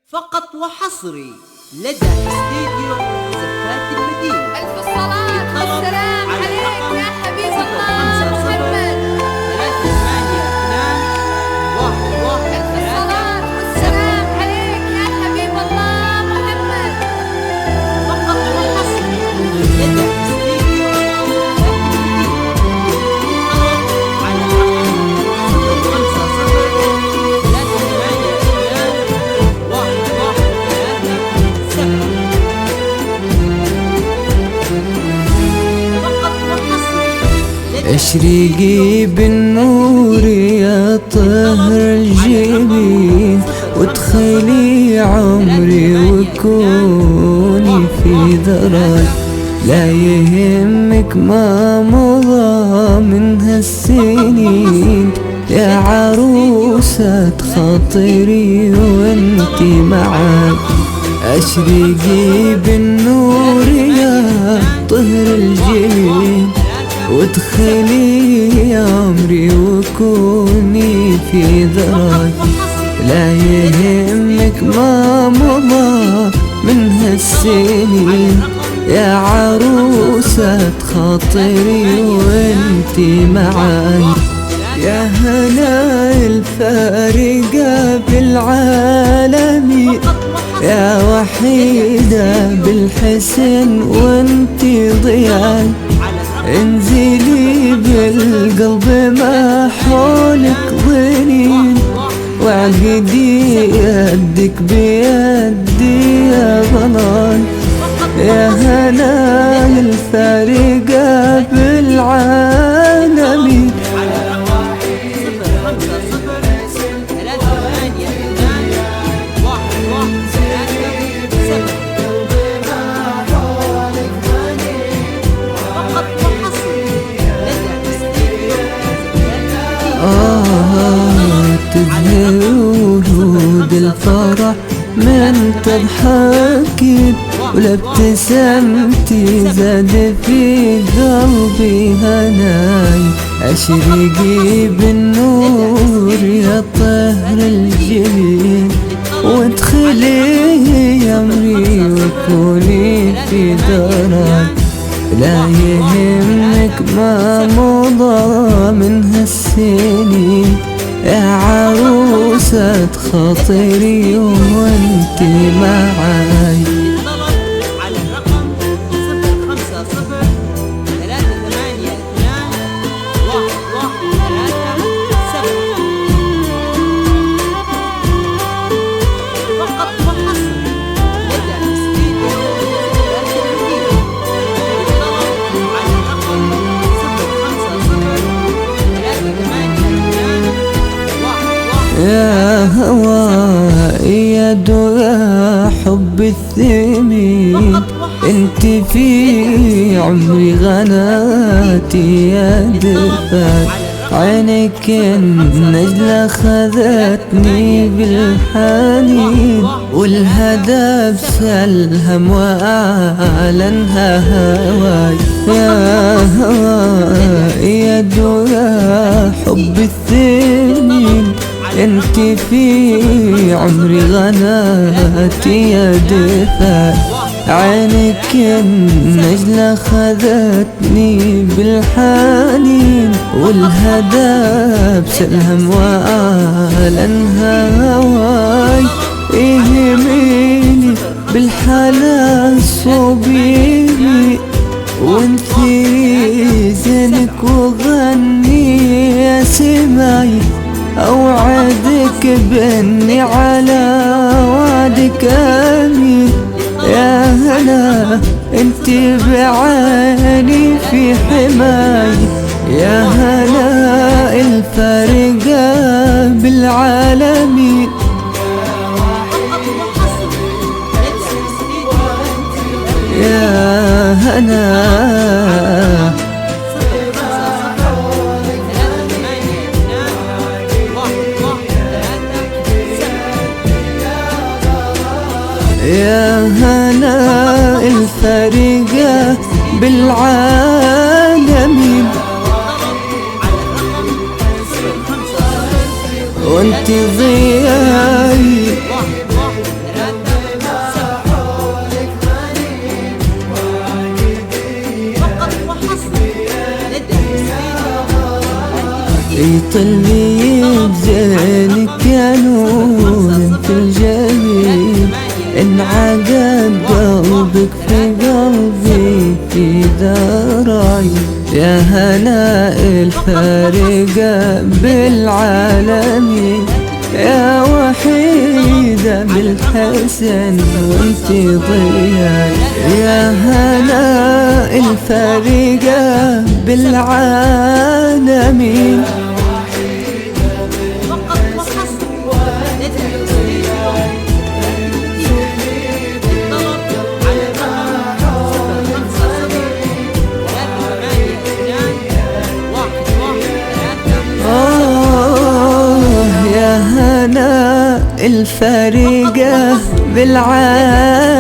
فقط وحصري لدى استديو زفات المدينة. ألف الصلاة والسلام عليك يا حبيب الله محمد. ثلاثة ثمانية اثنان واحد واحد. ألف الصلاة والسلام عليك يا حبيب الله محمد. فقط وحصري لدى استديو زفات المدينة. على الرقم 050 382 اشرقي بالنور يا طهر الجبين، وادخلي عمري وكوني في ذراي. لا يهمك ما مضى من هالسنين، يا عروسة خاطري وانتي معاي. اشرقي بالنور يا طهر الجبين، وادخلي عمري وكوني في ذراي. لا يهمك ما مضى من هالسنين، يا عروسة خاطري وانتي معاي. يا هنا الفارقة بالعالمين، يا وحيدة بالحسن وانتي ضياي. انزلي بالقلب ما حولك ظنين، وعقدي يدك بيدي يا ضناي. يا هنا الفارقة بالعالمين، تزهر ورود الفرح من تضحكين، ولابتسامتي زاد في قلبي هناي. اشرقي بالنور يا طهر الجبين، وادخلي عمري وكوني في دراي. لا يهمك ما مضى من هالسنين، يا عروسة خاطري وانتي معاي. على الرقم 050 382 1137. فقط وحصري لدى استديو زفات المدينة. على الرقم 050 382 يا هواي يا دوا حب الثمين، انت في عمري غناتي يا دفاع. عينك النجلة خذتني بالحنين، والهدى بسلهم وأعلنها هواي. يا هواي يا دوا حب الثمين، انت في عمري غناتي يا دفاع. عينك النجلة خذتني بالحنين، والهدى بسلهم وأعلنها هواي. يهمني بالحلا صوبيني، وانثي زينك وغني يا سماي. اوعدك باني على وعدك امين، يا هلا انت بعيني في حماي. يا هلا الفارقة بالعالمين، يا هنا يا هنا الفارقة بالعالمين. وانت ضياي طلبي زينك يا نور انت الجميل، انعقد قلبك في قلبي في دراي، يا هناء الفارقة بالعالمين، يا وحيدة بالحسن وانتي ضياء، يا هناء الفارقة بالعالمين. فقط وحسب لدى الاستديو الطلب على رقم 050 يا هناء الفارقة بالعالمين.